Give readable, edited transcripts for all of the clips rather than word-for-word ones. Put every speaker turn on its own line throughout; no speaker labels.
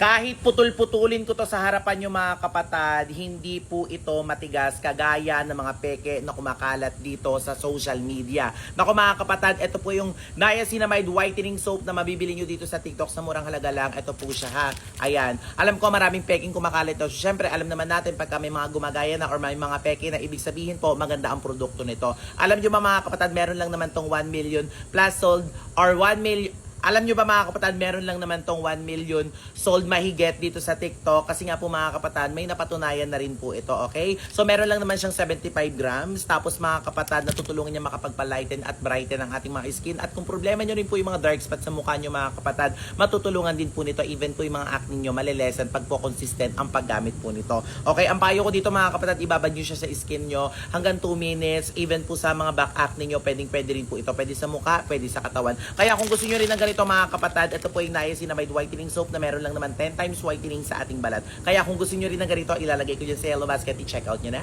Kahit putol-putulin ko to sa harapan nyo mga kapatid, hindi po ito matigas kagaya ng mga peke na kumakalat dito sa social media. Naku mga kapatid, ito po yung Niacinamide Whitening Soap na mabibili nyo dito sa TikTok sa murang halaga lang. Ito po siya ha. Ayan. Alam ko maraming peking kumakalat ito. Siyempre, alam naman natin pagka may mga gumagaya na or may mga peke na ibig sabihin po, maganda ang produkto nito. Alam nyo ba mga kapatid, meron lang naman tong 1 million plus sold or 1 million. Alam nyo ba mga kapatid, meron lang naman tong 1 million sold mahigit dito sa TikTok kasi nga po mga kapatid, may napatunayan na rin po ito, okay? So meron lang naman siyang 75 grams, tapos mga kapatid, natutulungan niya makapagpa-lighten at brighten ang ating mga skin at kung problema nyo rin po yung mga dark spots sa mukha nyo mga kapatid, matutulungan din po nito, even po yung mga acne nyo, malilesen pag po consistent ang paggamit po nito. Okay, ang payo ko dito mga kapatid, ibabad nyo siya sa skin nyo hanggang 2 minutes, even po sa mga back acne nyo, pwede rin po ito, pwede sa mukha, pwede sa katawan. Kaya kung gusto nyo rin ng ganito mga kapatid, ito po yung Niacinamide Whitening Soap na meron lang naman 10 times whitening sa ating balat. Kaya kung gusto nyo rin ng ganito, ilalagay ko dyan sa yellow basket, i-check out nyo na.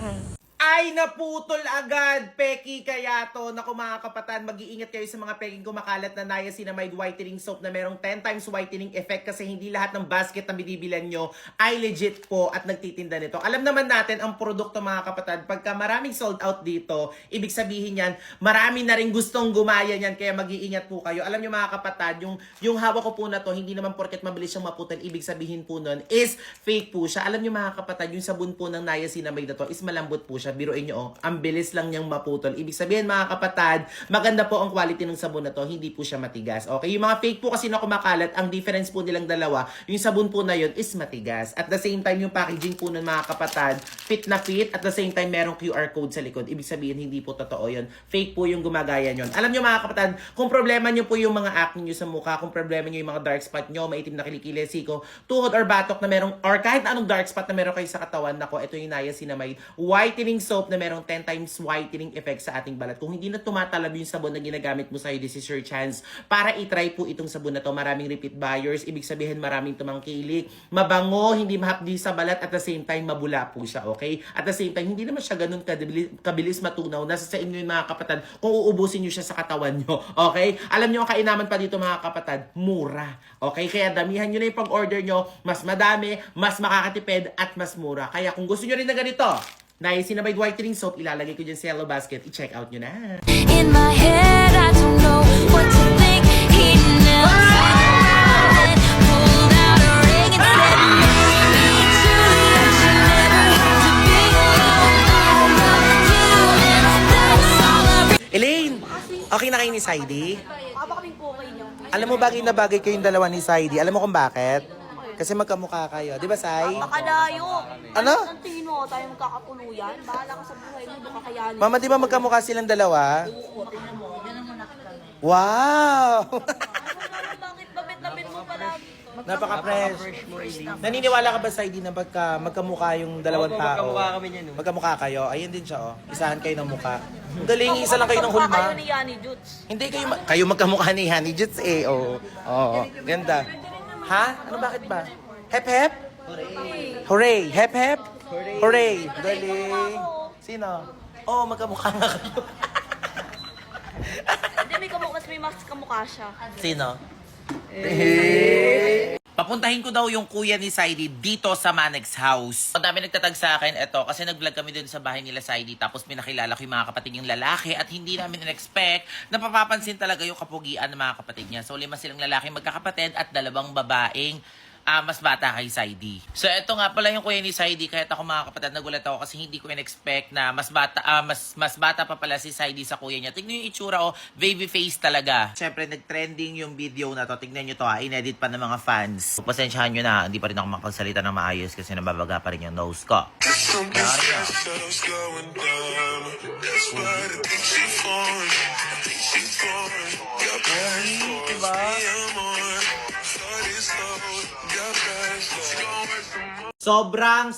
Ay, naputol agad! Peki kaya to. Naku mga kapatid, mag-iingat kayo sa mga peking kumakalat na Niacinamide Whitening Soap na merong 10 times whitening effect kasi hindi lahat ng basket na binibilan nyo ay legit po at nagtitinda nito. Alam naman natin ang produkto mga kapatid, pagka maraming sold out dito, ibig sabihin yan, marami na rin gustong gumaya yan, kaya mag-iingat po kayo. Alam nyo mga kapatid, yung hawak ko po na to, hindi naman porket mabilis siyang maputol, ibig sabihin po nun is fake po siya. Alam nyo mga kapatid, yung sabon po ng Niacinamide na to is malambot po siya. Biruin nyo, ang bilis lang niyang maputol. Ibig sabihin mga kapatid, maganda po ang quality ng sabon na to, hindi po siya matigas. Okay, yung mga fake po kasi na kumakalat, ang difference po nilang dalawa, yung sabon po na yun is matigas. At the same time, yung packaging po ng mga kapatid, fit na fit, at the same time, merong QR code sa likod. Ibig sabihin, hindi po totoo yun. Fake po yung gumagaya nyo. Alam nyo mga kapatid, kung problema nyo po yung mga acne nyo sa mukha, kung problema nyo yung mga dark spot nyo, maitim na kilikili, siko, tuhod or batok na merong, or kahit anong dark spot na meron kayo sa katawan, nako, ito yung Niacinamide Whitening Soap na merong 10 times whitening effect sa ating balat. Kung hindi na tumatalab yung sabon na ginagamit mo sa'yo, this is your chance para itry po itong sabon na to. Maraming repeat buyers, ibig sabihin maraming tumangkilik, mabango, hindi mahapdi sa balat, at the same time mabula po siya, okay? At the same time, hindi naman siya ganun kabilis matunaw. Nasa sa inyo yung mga kapatid kung uubusin nyo siya sa katawan nyo, okay? Alam nyo ang kainaman pa dito mga kapatid, mura, okay? Kaya damihan nyo na yung pag-order nyo, mas madami, mas makakatipid, at mas mura. Kaya kung gusto nyo rin na ganito, Niacinamide Whitening Soap, ilalagay ko dyan sa yellow basket. I-check out nyo na.
In my head, I don't know what to think. Heating outside, pulled out a ring and said, "Marry me, Julia." She never had to be alone. I love you, and that's all I
Elaine, okay na kayo ni Saidi?
Baka kaming po kayo nyo.
Alam mo bagay na bagay kayong dalawa ni Saidi. Alam mo kung bakit? Kasi magkamukha kayo. Di ba, Sai?
Makalayo.
Ano?
Ang tingin mo, tayo magkakatuluyan. Bahala ka sa buhay mo, doon kakayanin.
Mama, di ba magkamukha silang dalawa?
Oo, tingnan mo. Ganun mo nakita.
Wow!
Bakit babit-babit mo palagi?
Napaka-fresh. Naniniwala ka ba, Saidi, na magkamukha yung dalawang tao?
Magkamukha kami niyan.
Magkamukha kayo? Ayun din siya, oh. Isahan kayo ng mukha. Ang galing, isa lang kayo ng hulma.
Kayo ni Yani Jutes.
Hindi kayo magkamukha ni Honey Jits eh. Oo. Oo. Ganda. Ha? Ano bakit ba? Hep hep? Hooray! Hep hep? Hooray! Galing. Sino? Oh, magkamukha nga kayo.
Hindi, may mas kamukha siya.
Sino? Papuntahin ko daw yung kuya ni Saidi dito sa Manex House. Ang dami nagtatag sa akin, eto, kasi nag-vlog kami dun sa bahay nila Saidi, tapos pinakilala ko yung mga kapatid yung lalaki at hindi namin in-expect na papapansin talaga yung kapugian ng mga kapatid niya. So, 5 silang lalaki magkakapatid at 2 babaeng mas bata kay Saidi. So, ito nga pala yung kuya ni Saidi. Kahit ako mga kapatid, nagulat ako kasi hindi ko in-expect na mas bata pa pala si Saidi sa kuya niya. Tignan yung itsura, oh, baby face talaga. Siyempre, nag-trending yung video na to. Tignan nyo to, inedit pa ng mga fans. Pasensyahan nyo na, hindi pa rin ako makapagsalita ng maayos kasi nababaga pa rin yung nose ko. Diba? Sobrang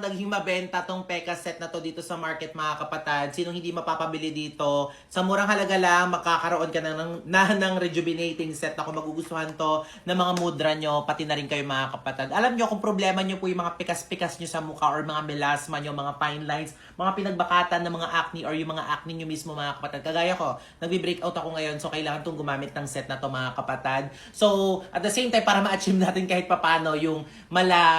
naging mabenta tong Peka set na to dito sa market mga kapatid. Sinong hindi mapapabili dito? Sa murang halaga lang, magkakaroon ka ng rejuvenating set na kung magugustuhan to ng mga mudra nyo, pati na rin kayo mga kapatid. Alam nyo kung problema nyo po yung mga pikas-pikas nyo sa mukha or mga melasma nyo, mga fine lines, mga pinagbakatan ng mga acne or yung mga acne nyo mismo mga kapatid. Kagaya ko, nagbi-breakout ako ngayon so kailangan tong gumamit ng set na to mga kapatid. So at the same time, para ma-achieve natin kahit papano yung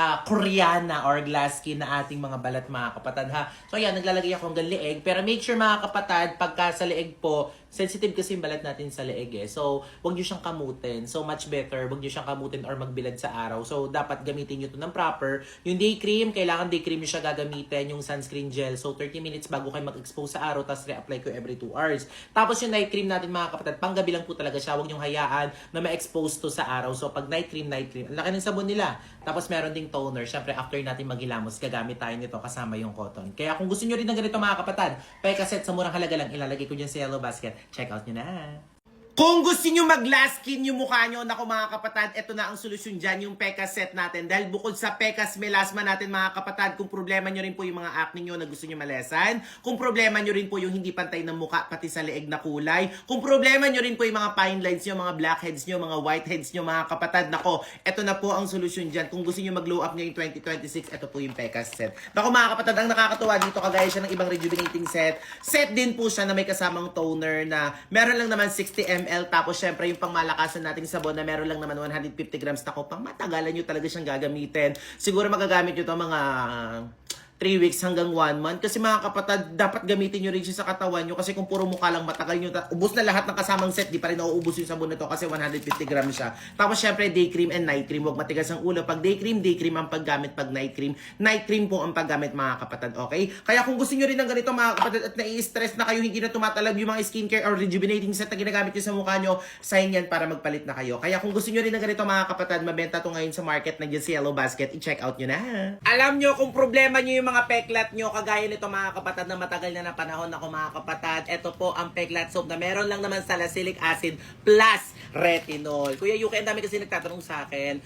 Koreana or glass skin na ating mga balat mga kapatid ha. So yan, naglalagay ako hanggang leeg. Pero make sure mga kapatid, pagka sa leeg po, sensitive kasi yung balat natin sa leeg eh. So, huwag nyo siyang kamutin. So, much better, huwag nyo siyang kamutin or magbilad sa araw. So, dapat gamitin nyo to ng proper. Yung day cream, kailangan day cream nyo siya gagamitin. Yung sunscreen gel. So, 30 minutes bago kayo mag-expose sa araw, tapos re-apply ko every 2 hours. Tapos yung night cream natin mga kapatid, panggabi lang po talaga siya. Huwag nyo hayaan na ma-expose to sa araw. So, pag night cream. Ang laki ng sabon nila. Tapos meron ding toner. Siyempre, after natin maghilamos, gagamit tayo nito kasama yung cotton. Kaya kung gusto nyo rin ng ganito mga kapatid, Peka set sa murang halaga lang, ilalagay ko dyan sa yellow basket. Check out nyo na. Kung gusto nyo mag-glass skin yung mukha nyo, naku mga kapatid, ito na ang solusyon dyan, yung Peka set natin. Dahil bukod sa Pekas melasma natin mga kapatid, kung problema nyo rin po yung mga acne nyo na gusto nyo malesan, kung problema nyo rin po yung hindi pantay ng mukha, pati sa leeg na kulay, kung problema nyo rin po yung mga fine lines nyo, mga blackheads nyo, mga whiteheads nyo mga kapatid, nako, ito na po ang solusyon dyan. Kung gusto nyo mag-glow up ngayong 2026, ito po yung Pekas set. Nako mga kapatid, ang nakakatuwa dito, kagaya siya ng ibang rejuvenating set. Set din po siya na may kasamang toner na meron lang naman 60 ml. Tapos syempre yung pangmalakasan nating sabon na meron lang naman 150 grams na ko. Pang matagalan nyo talaga siyang gagamitin. Siguro magagamit nyo to mga 3 weeks hanggang 1 month. Kasi mga kapatid, dapat gamitin nyo rin siya sa katawan nyo. Kasi kung puro mukha lang matagal nyo, ubos na lahat ng kasamang set, di pa rin nauubos yung sabon na to kasi 150 grams siya. Tapos syempre, day cream and night cream. Huwag matigas ang ulo. Pag day cream ang paggamit. Pag night cream po ang paggamit mga kapatid. Okay? Kaya kung gusto nyo rin ng ganito mga kapatid at nai-stress na kayo, hindi na tumatalab yung mga skincare or rejuvenating set na ginagamit nyo sa mukha nyo, sign yan para magpalit na kayo. Kaya kung gusto nyo rin ng ganito mga kapatid, mabenta to ngayon sa market, nandiyan sa yellow basket, i-check out nyo na. Alam nyo kung problema nyo yung mga peklat nyo, kagaya nito mga kapatid na matagal na panahon ako mga kapatid, ito po ang peklat soap na meron lang naman salicylic acid plus retinol. Kuya Yuki, ang dami kasi nagtatanong sa akin,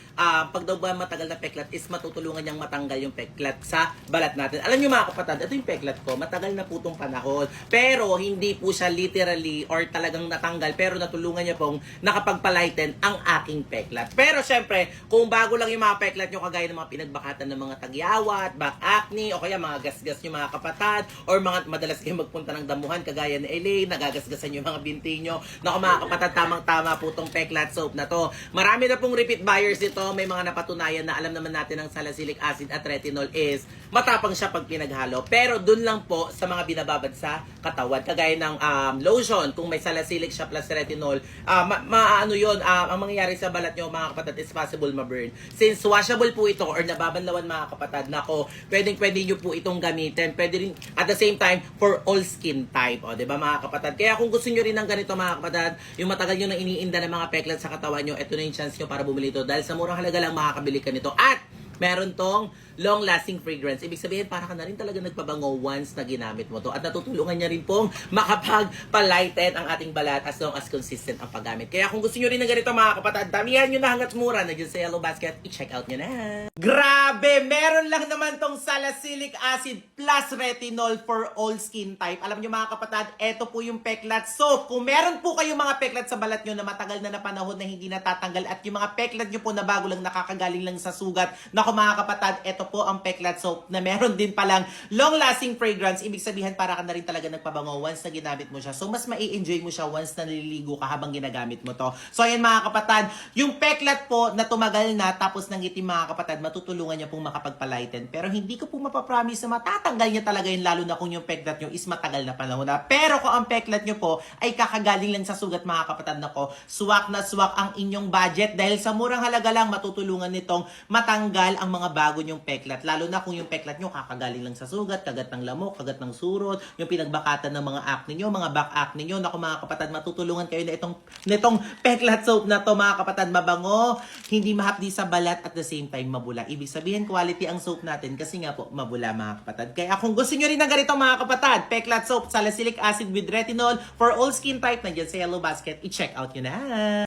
pag daw ba matagal na peklat is matutulungan niyang matanggal yung peklat sa balat natin. Alam nyo mga kapatid, ito yung peklat ko, matagal na po itong panahon. Pero hindi po siya literally or talagang natanggal, pero natulungan niya pong nakapagpalighten ang aking peklat. Pero syempre, kung bago lang yung mga peklat nyo, kagaya ng mga pinagbakatan ng mga tagyawat, back acne, o kaya mga gasgas nyo mga kapatid, or mga madalas kayo magpunta ng damuhan, kagaya ni Elaine, nagagasgasan yung mga binti nyo. Naku mga kapatid, tamang-tama po itong peklat soap na to. Marami na pong repeat buyers ito, may mga napatunayan na alam naman natin ng salicylic acid at retinol is matapang siya pag pinaghalo. Pero dun lang po sa mga binababad sa katawan, kagaya ng lotion, kung may salicylic siya plus retinol, ano yun, ang mangyayari sa balat nyo mga kapatid is possible ma-burn. Since washable po ito or nababanlawan mga kapatid, nako, pwede nyo po itong gamitin. Pwede rin at the same time for all skin type. O, diba mga kapatid? Kaya kung gusto nyo rin ng ganito mga kapatid, yung matagal nyo na iniinda ng mga peklat sa katawan nyo, ito na yung chance nyo para bumili ito. Dahil sa murang halaga lang makakabili ka nito. At meron tong long-lasting fragrance. Ibig sabihin, para ka na rin talaga nagpabango once na ginamit mo to. At natutulungan niya rin pong makapag-palighten ang ating balat as long as consistent ang paggamit. Kaya kung gusto nyo rin ng ganito mga kapatid, damihan nyo na hanggat mura. Nandiyan sa yellow basket, i-check out nyo na. Grabe! Meron lang naman tong salicylic acid plus retinol for all skin type. Alam nyo mga kapatid, eto po yung peklat soap. Kung meron po kayong mga peklat sa balat nyo na matagal na panahon na hindi natatanggal at yung mga peklat nyo po na bago lang nakakagaling lang sa sugat, naku mga kapatid, eto po ang peklat soap na meron din palang long-lasting fragrance. Ibig sabihin, para ka na rin talaga nagpabango once na ginamit mo siya. So, mas mai-enjoy mo siya once na naliligo ka habang ginagamit mo to. So, ayan mga kapatid, yung peklat po na tumagal na tapos nangitim mga kapatid, matutulungan niya pong makapagpalighten. Pero hindi ko po mapapromise na matatanggal niya talaga yun, lalo na kung yung peklat nyo is matagal na panahon na. Pero kung ang peklat nyo po ay kakagaling lang sa sugat mga kapatid, nako, swak na swak ang inyong budget dahil sa murang halaga lang matutulungan nitong matanggal ang mga bago nyong peklat. Lalo na kung yung peklat nyo kakagaling lang sa sugat, kagat ng lamok, kagat ng surot, yung pinagbakatan ng mga acne nyo, mga back acne nyo. Naku mga kapatid, matutulungan kayo na nitong peklat soap na to mga kapatid. Mabango, hindi mahapdi sa balat at the same time mabula. Ibig sabihin, quality ang soap natin kasi nga po mabula mga kapatid. Kaya kung gusto nyo rin ng ganito mga kapatid, peklat soap, salicylic acid with retinol for all skin type, nandiyan sa yellow basket, i-check out nyo na.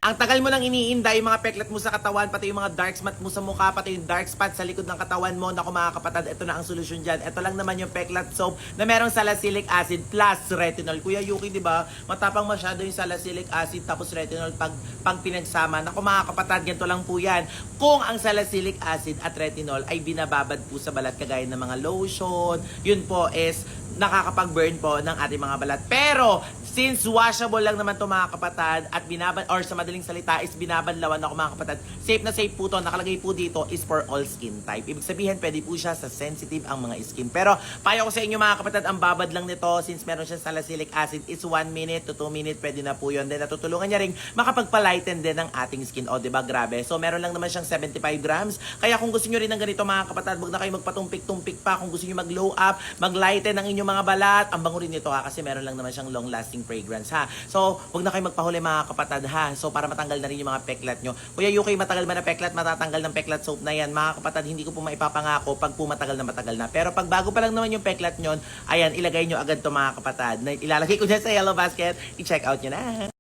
Ang tagal mo nang iniinda yung mga peklat mo sa katawan, pati yung mga dark spot mo sa mukha, pati yung dark spot sa likod ng katawan mo. Naku mga kapatid, ito na ang solusyon dyan. Ito lang naman yung Peklat Soap na merong salicylic acid plus retinol. Kuya Yuki, di ba? Matapang masyado yung salicylic acid tapos retinol pag pinagsama. Naku mga kapatid, ganito lang po yan. Kung ang salicylic acid at retinol ay binababad po sa balat kagaya ng mga lotion, yun po is nakakapag-burn po ng ating mga balat. Pero, since washable lang naman to mga kapatid at or sa madaling salita is binabanlawan ako mga kapatid, safe na safe po to. Nakalagay po dito is for all skin type. Ibig sabihin, pwede po siya sa sensitive ang mga skin. Pero, payo ko sa inyo mga kapatid, ang babad lang nito since meron siyang salicylic acid is 1 minute to 2 minutes, pwede na po yun. Then, natutulungan niya rin makapagpalighten din ng ating skin. O, diba? Grabe. So, meron lang naman siyang 75 grams. Kaya kung gusto nyo rin ng ganito mga kapatid, wag na kayo magpatumpik-tumpik pa. Kung gusto nyo mag-glow up, mag-lighten ang inyong mga balat, ang bango rin nito ha, kasi meron lang naman siyang long-lasting fragrance ha. So, wag na kayo magpahuli mga kapatid ha. So, para matanggal na rin yung mga peklat nyo. Kuya UK, matagal ba na peklat? Matatanggal ng peklat soap na yan. Mga kapatid, hindi ko po maipapangako pag po matagal na matagal na. Pero pag bago pa lang naman yung peklat nyo, ayan, ilagay nyo agad to mga kapatid. Ilalagay ko dyan sa yellow basket. I-check out nyo na.